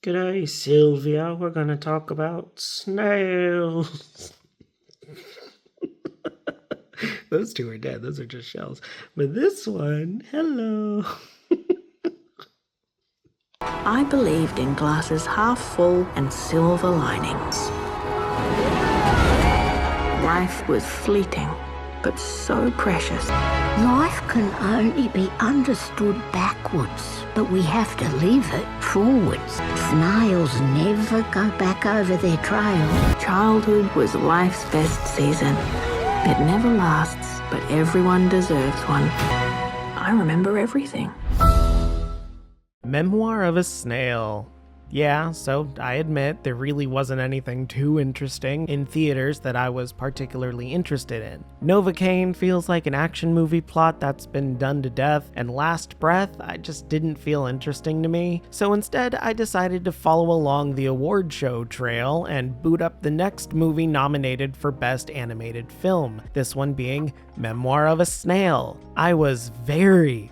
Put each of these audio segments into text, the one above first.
G'day, Sylvia. We're gonna talk about snails. Those two are dead. Those are just shells. But this one, hello. I believed in glasses half full and silver linings. Life was fleeting, but so precious. Life can only be understood backwards, but we have to live it forwards. Snails never go back over their trail. Childhood was life's best season. It never lasts, but everyone deserves one. I remember everything. Memoir of a Snail. Yeah, so I admit there really wasn't anything too interesting in theaters that I was particularly interested in. Novocaine feels like an action movie plot that's been done to death, and Last Breath I just didn't feel interesting to me, so instead I decided to follow along the award show trail and boot up the next movie nominated for Best Animated Film, this one being Memoir of a Snail. I was very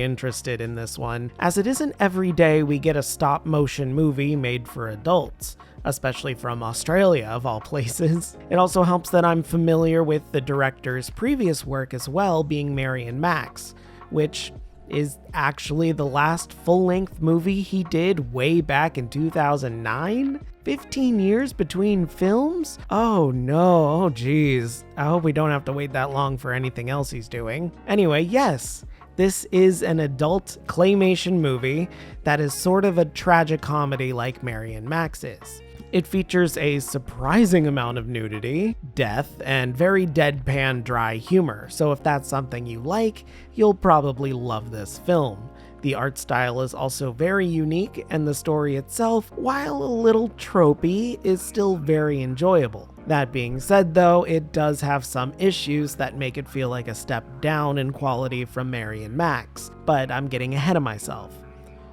interested in this one, as it isn't every day we get a stop-motion movie made for adults, especially from Australia of all places. It also helps that I'm familiar with the director's previous work as well, being Mary and Max, which is actually the last full-length movie he did way back in 2009? 15 years between films? Oh no, oh geez. I hope we don't have to wait that long for anything else he's doing. Anyway, yes. This is an adult claymation movie that is sort of a tragic comedy like Mary and Max is. It features a surprising amount of nudity, death, and very deadpan dry humor, so if that's something you like, you'll probably love this film. The art style is also very unique, and the story itself, while a little tropey, is still very enjoyable. That being said though, it does have some issues that make it feel like a step down in quality from Mary and Max, but I'm getting ahead of myself.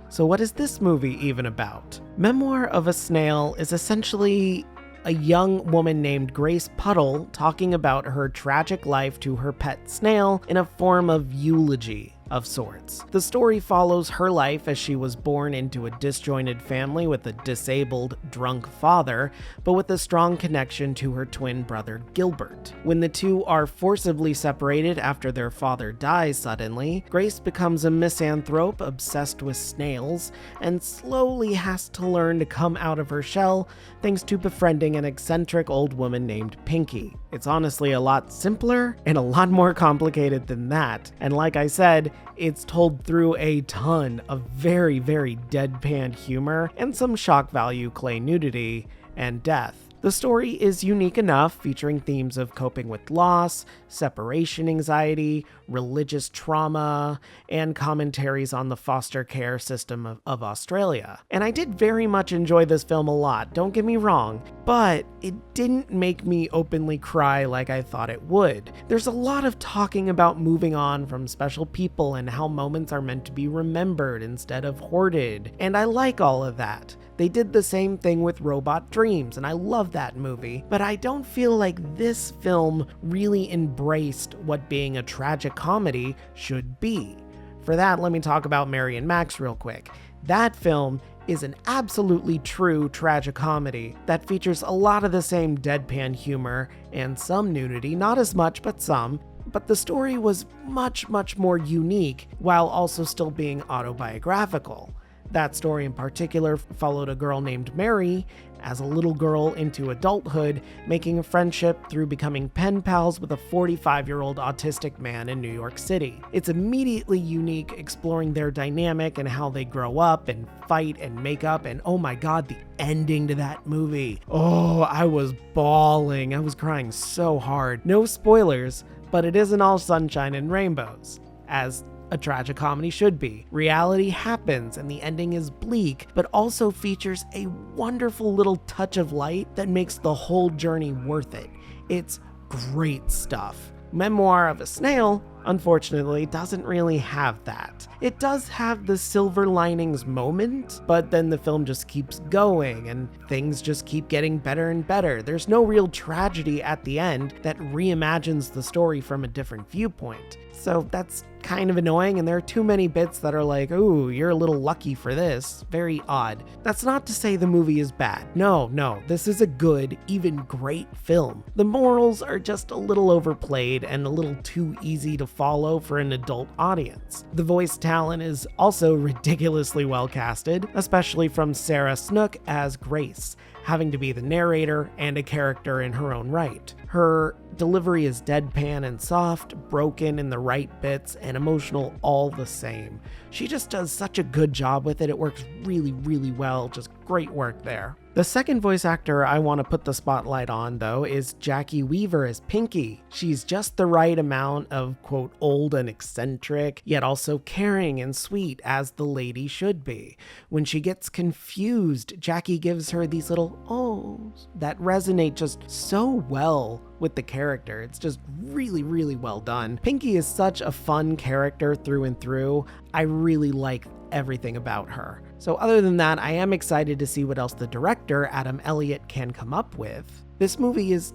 So what is this movie even about? Memoir of a Snail is essentially a young woman named Grace Pudel talking about her tragic life to her pet snail in a form of eulogy of sorts. The story follows her life as she was born into a disjointed family with a disabled, drunk father, but with a strong connection to her twin brother Gilbert. When the two are forcibly separated after their father dies suddenly, Grace becomes a misanthrope obsessed with snails and slowly has to learn to come out of her shell thanks to befriending an eccentric old woman named Pinky. It's honestly a lot simpler and a lot more complicated than that, and like I said, it's told through a ton of very deadpan humor and some shock value clay nudity and death. The story is unique enough, featuring themes of coping with loss, separation anxiety, religious trauma, and commentaries on the foster care system of Australia. And I did very much enjoy this film a lot, don't get me wrong, but it didn't make me openly cry like I thought it would. There's a lot of talking about moving on from special people and how moments are meant to be remembered instead of hoarded, and I like all of that. They did the same thing with Robot Dreams, and I love that movie, but I don't feel like this film really embraced what being a tragic comedy should be. For that, let me talk about Mary and Max real quick. That film is an absolutely true tragicomedy that features a lot of the same deadpan humor and some nudity, not as much, but some. But the story was much more unique while also still being autobiographical. That story in particular followed a girl named Mary as a little girl into adulthood, making a friendship through becoming pen pals with a 45-year-old autistic man in New York City. It's immediately unique, exploring their dynamic and how they grow up and fight and make up, and oh my god, the ending to that movie. Oh, I was bawling. I was crying so hard. No spoilers, but it isn't all sunshine and rainbows, as a tragicomedy should be. Reality happens and the ending is bleak, but also features a wonderful little touch of light that makes the whole journey worth it. It's great stuff. Memoir of a Snail, unfortunately, doesn't really have that. It does have the silver linings moment, but then the film just keeps going and things just keep getting better and better. There's no real tragedy at the end that reimagines the story from a different viewpoint. So that's kind of annoying, and there are too many bits that are like, ooh, you're a little lucky for this. Very odd. That's not to say the movie is bad. No, this is a good, even great film. The morals are just a little overplayed and a little too easy to follow for an adult audience. The voice talent is also ridiculously well casted, especially from Sarah Snook as Grace, having to be the narrator and a character in her own right. Her delivery is deadpan and soft, broken in the right bits, and emotional all the same. She just does such a good job with it. It works really, really well. Just great work there. The second voice actor I want to put the spotlight on, though, is Jackie Weaver as Pinky. She's just the right amount of, quote, old and eccentric, yet also caring and sweet, as the lady should be. When she gets confused, Jackie gives her these little ohs that resonate just so well with the character. It's just really, really well done. Pinky is such a fun character through and through. I really like everything about her. So other than that, I am excited to see what else the director, Adam Elliott, can come up with. This movie is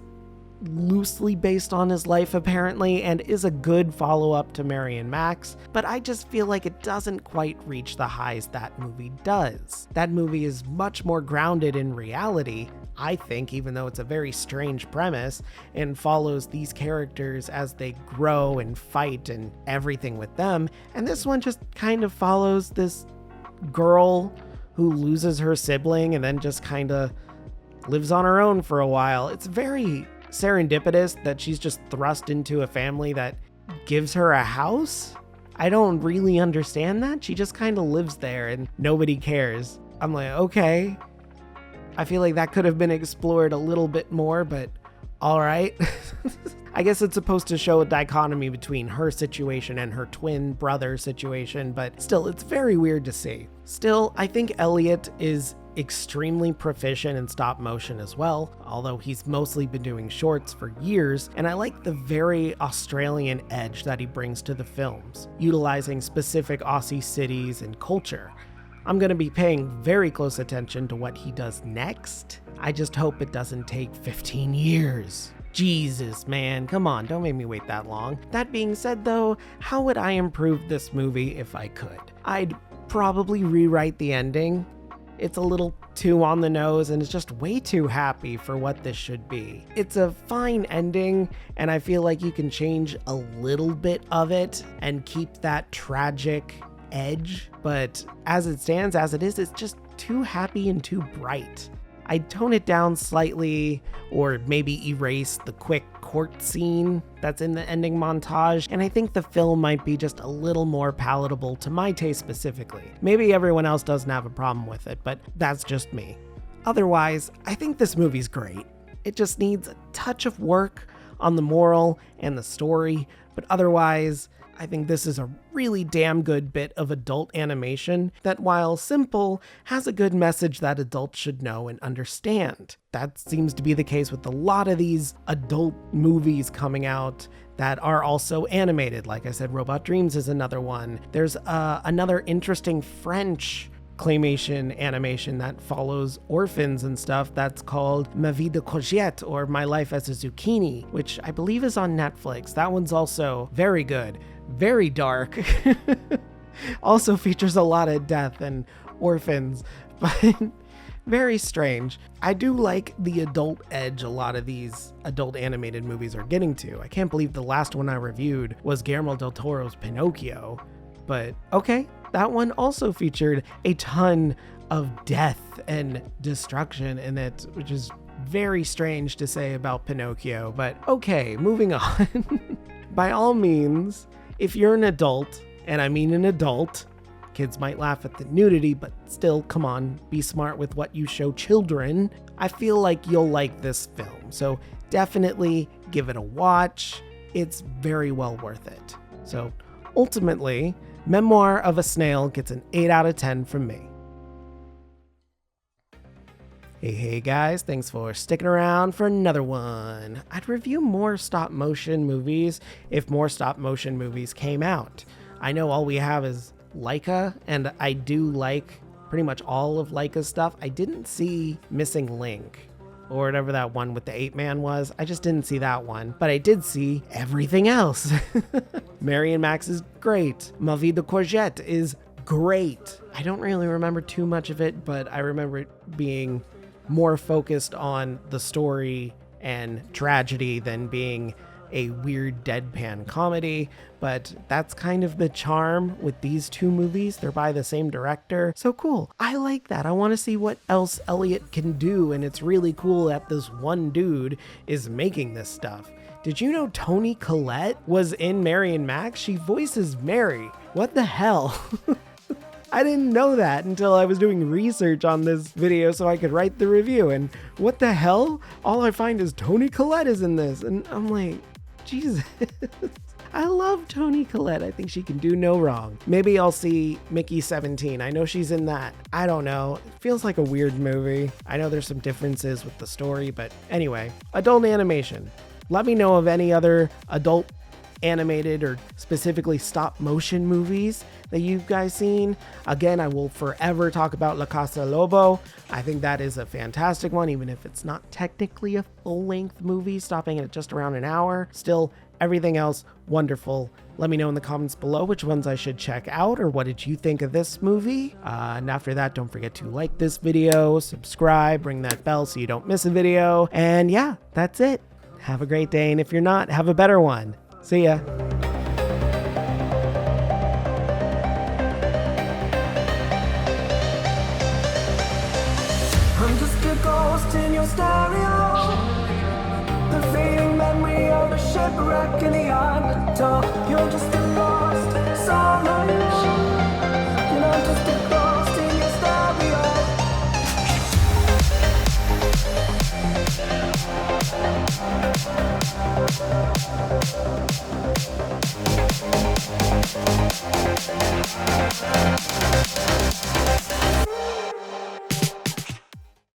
loosely based on his life apparently, and is a good follow-up to Mary and Max, but I just feel like it doesn't quite reach the highs that movie does. That movie is much more grounded in reality, I think, even though it's a very strange premise, and follows these characters as they grow and fight and everything with them, and this one just kind of follows this girl who loses her sibling and then just kind of lives on her own for a while. It's very serendipitous that she's just thrust into a family that gives her a house. I don't really understand that. She just kind of lives there and nobody cares. I'm like, okay. I feel like that could have been explored a little bit more, but all right. I guess it's supposed to show a dichotomy between her situation and her twin brother situation, but still, it's very weird to see. Still, I think Elliot is extremely proficient in stop motion as well, although he's mostly been doing shorts for years, and I like the very Australian edge that he brings to the films, utilizing specific Aussie cities and culture. I'm going to be paying very close attention to what he does next. I just hope it doesn't take 15 years. Jesus, man, come on, don't make me wait that long. That being said though, how would I improve this movie if I could? I'd probably rewrite the ending. It's a little too on the nose and it's just way too happy for what this should be. It's a fine ending, and I feel like you can change a little bit of it and keep that tragic edge, but as it stands, as it is, it's just too happy and too bright. I'd tone it down slightly, or maybe erase the quick court scene that's in the ending montage, and I think the film might be just a little more palatable to my taste specifically. Maybe everyone else doesn't have a problem with it, but that's just me. Otherwise, I think this movie's great. It just needs a touch of work on the moral and the story, but otherwise, I think this is a really damn good bit of adult animation that, while simple, has a good message that adults should know and understand. That seems to be the case with a lot of these adult movies coming out that are also animated. Like I said, Robot Dreams is another one. There's another interesting French claymation animation that follows orphans and stuff that's called Ma Vie de Courgette, or My Life as a Zucchini, which I believe is on Netflix. That one's also very good, very dark. Also features a lot of death and orphans, but very strange. I do like the adult edge a lot of these adult animated movies are getting to. I can't believe the last one I reviewed was Guillermo del Toro's Pinocchio, but okay. That one also featured a ton of death and destruction in it, which is very strange to say about Pinocchio, but okay, moving on. By all means, if you're an adult, and I mean an adult, kids might laugh at the nudity, but still, come on, be smart with what you show children. I feel like you'll like this film, so definitely give it a watch. It's very well worth it. So ultimately, Memoir of a Snail gets an 8 out of 10 from me. Hey guys, thanks for sticking around for another one. I'd review more stop motion movies if more stop motion movies came out. I know all we have is Laika, and I do like pretty much all of Laika's stuff. I didn't see Missing Link, or whatever that one with the ape man was. I just didn't see that one, but I did see everything else. Mary and Max is great. Ma Vie de Courgette is great. I don't really remember too much of it, but I remember it being more focused on the story and tragedy than being a weird deadpan comedy, but that's kind of the charm with these two movies. They're by the same director. So cool. I like that. I want to see what else Elliot can do, and it's really cool that this one dude is making this stuff. Did you know Toni Collette was in Mary and Max? She voices Mary. What the hell? I didn't know that until I was doing research on this video so I could write the review, and what the hell? All I find is Toni Collette is in this, and I'm like, Jesus. I love Toni Collette. I think she can do no wrong. Maybe I'll see Mickey 17. I know she's in that. I don't know. It feels like a weird movie. I know there's some differences with the story, but anyway, adult animation. Let me know of any other adult animated or specifically stop motion movies that you've guys seen. Again, I will forever talk about La Casa Lobo. I think that is a fantastic one, even if it's not technically a full-length movie, stopping at just around an hour. Still, everything else, wonderful. Let me know in the comments below which ones I should check out, or what did you think of this movie? And after that, don't forget to like this video, subscribe, ring that bell so you don't miss a video. And yeah, that's it. Have a great day, and if you're not, have a better one. See ya. I'm just a ghost in your stereo, the fading memory of a shipwreck in the undertow. You're just a lost song.